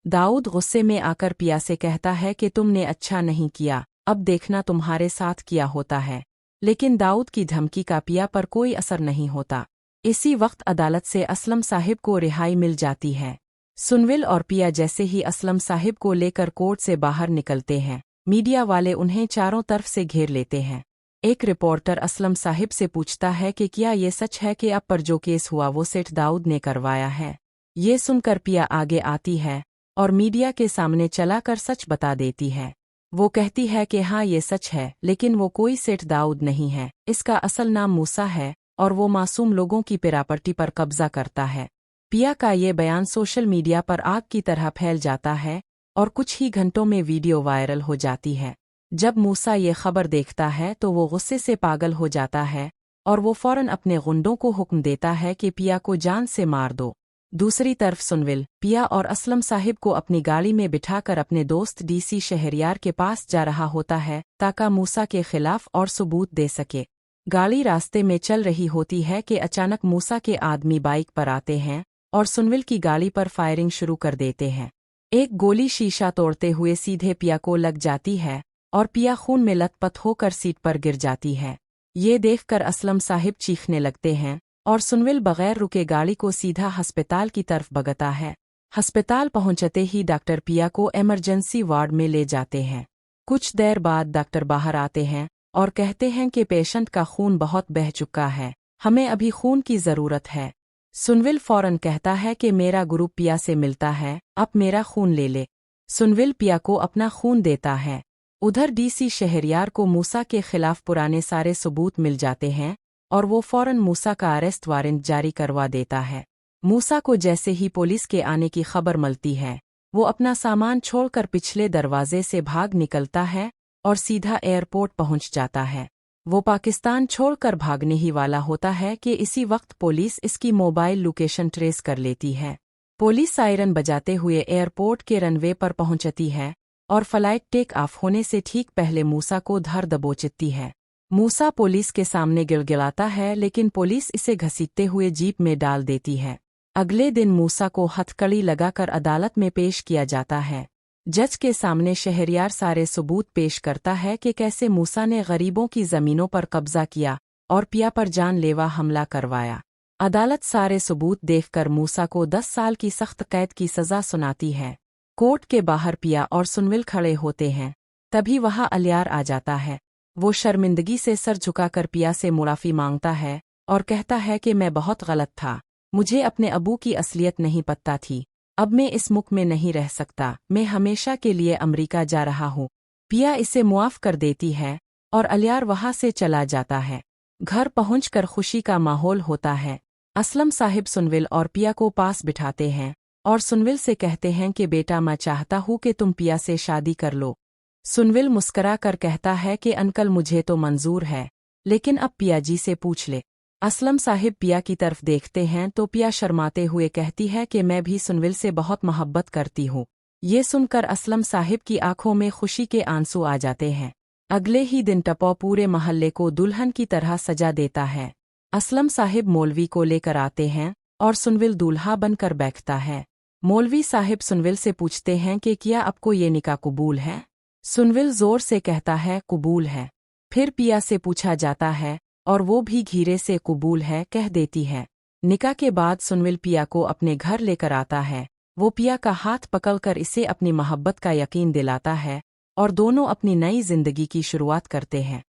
दाऊद गुस्से में आकर पिया से कहता है कि तुमने अच्छा नहीं किया, अब देखना तुम्हारे साथ किया होता है। लेकिन दाऊद की धमकी का पिया पर कोई असर नहीं होता। इसी वक्त अदालत से असलम साहिब को रिहाई मिल जाती है। सुनविल और पिया जैसे ही असलम साहिब को लेकर कोर्ट से बाहर निकलते हैं, मीडिया वाले उन्हें चारों तरफ से घेर लेते हैं। एक रिपोर्टर असलम साहिब से पूछता है कि क्या ये सच है कि अब पर जो केस हुआ वो सेठ दाऊद ने करवाया है। ये सुनकर पिया आगे आती है और मीडिया के सामने चलाकर सच बता देती है। वो कहती है कि हाँ ये सच है, लेकिन वो कोई सेठ दाऊद नहीं है, इसका असल नाम मूसा है और वो मासूम लोगों की प्रॉपर्टी पर कब्जा करता है। पिया का ये बयान सोशल मीडिया पर आग की तरह फैल जाता है और कुछ ही घंटों में वीडियो वायरल हो जाती है। जब मूसा ये खबर देखता है तो वो गुस्से से पागल हो जाता है और वो फौरन अपने गुंडों को हुक्म देता है कि पिया को जान से मार दो। दूसरी तरफ सुनविल, पिया और असलम साहिब को अपनी गाड़ी में बिठाकर अपने दोस्त डीसी शहरयार के पास जा रहा होता है ताकि मूसा के खिलाफ और सबूत दे सके। गाड़ी रास्ते में चल रही होती है कि अचानक मूसा के आदमी बाइक पर आते हैं और सुनविल की गाड़ी पर फायरिंग शुरू कर देते हैं। एक गोली शीशा तोड़ते हुए सीधे पिया को लग जाती है और पिया खून में लथपथ होकर सीट पर गिर जाती है। ये देखकर असलम साहिब चीखने लगते हैं और सुनविल बगैर रुके गाड़ी को सीधा अस्पताल की तरफ भगाता है। अस्पताल पहुंचते ही डॉक्टर पिया को इमरजेंसी वार्ड में ले जाते हैं। कुछ देर बाद डॉक्टर बाहर आते हैं और कहते हैं कि पेशेंट का खून बहुत बह चुका है, हमें अभी खून की ज़रूरत है। सुनविल फौरन कहता है कि मेरा ग्रुप पिया से मिलता है, अब मेरा खून ले ले। सुनविल पिया को अपना खून देता है। उधर डीसी शहरयार को मूसा के खिलाफ पुराने सारे सबूत मिल जाते हैं और वो फौरन मूसा का अरेस्ट वारंट जारी करवा देता है। मूसा को जैसे ही पुलिस के आने की खबर मिलती है, वो अपना सामान छोड़कर पिछले दरवाजे से भाग निकलता है और सीधा एयरपोर्ट पहुंच जाता है। वो पाकिस्तान छोड़कर भागने ही वाला होता है कि इसी वक्त पुलिस इसकी मोबाइल लोकेशन ट्रेस कर लेती है। पुलिस सायरन बजाते हुए एयरपोर्ट के रनवे पर पहुंचती है और फ्लाइट टेक ऑफ होने से ठीक पहले मूसा को धर दबोचती है। मूसा पुलिस के सामने गिड़गिड़ाता है, लेकिन पुलिस इसे घसीटते हुए जीप में डाल देती है। अगले दिन मूसा को हथकड़ी लगाकर अदालत में पेश किया जाता है। जज के सामने शहरयार सारे सबूत पेश करता है कि कैसे मूसा ने गरीबों की ज़मीनों पर कब्जा किया और पिया पर जानलेवा हमला करवाया। अदालत सारे सबूत देखकर मूसा को 10 साल की सख्त कैद की सज़ा सुनाती है। कोर्ट के बाहर पिया और सुनविल खड़े होते हैं, तभी वहाँ अलियार आ जाता है। वो शर्मिंदगी से सर झुकाकर पिया से मुआफ़ी मांगता है और कहता है कि मैं बहुत गलत था, मुझे अपने अबू की असलियत नहीं पता थी, अब मैं इस मुल्क में नहीं रह सकता, मैं हमेशा के लिए अमेरिका जा रहा हूँ। पिया इसे मुआफ़ कर देती है और अलियार वहाँ से चला जाता है। घर पहुंचकर खुशी का माहौल होता है। असलम साहिब सुनविल और पिया को पास बिठाते हैं और सुनविल से कहते हैं कि बेटा मैं चाहता हूँ कि तुम पिया से शादी कर लो। सुनविल मुस्करा कर कहता है कि अंकल मुझे तो मंजूर है, लेकिन अब पिया जी से पूछ ले। असलम साहिब पिया की तरफ देखते हैं तो पिया शर्माते हुए कहती है कि मैं भी सुनविल से बहुत मोहब्बत करती हूँ। ये सुनकर असलम साहिब की आंखों में खुशी के आंसू आ जाते हैं। अगले ही दिन टप्पो पूरे महल्ले को दुल्हन की तरह सजा देता है। असलम साहिब मौलवी को लेकर आते हैं और सुनविल दूल्हा बनकर बैठता है। मौलवी साहिब सुनविल से पूछते हैं कि क्या आपको ये निकाह कबूल है। सुनविल जोर से कहता है कबूल है। फिर पिया से पूछा जाता है और वो भी धीरे से कबूल है कह देती है। निकाह के बाद सुनविल पिया को अपने घर लेकर आता है। वो पिया का हाथ पकड़कर इसे अपनी मोहब्बत का यकीन दिलाता है और दोनों अपनी नई जिंदगी की शुरुआत करते हैं।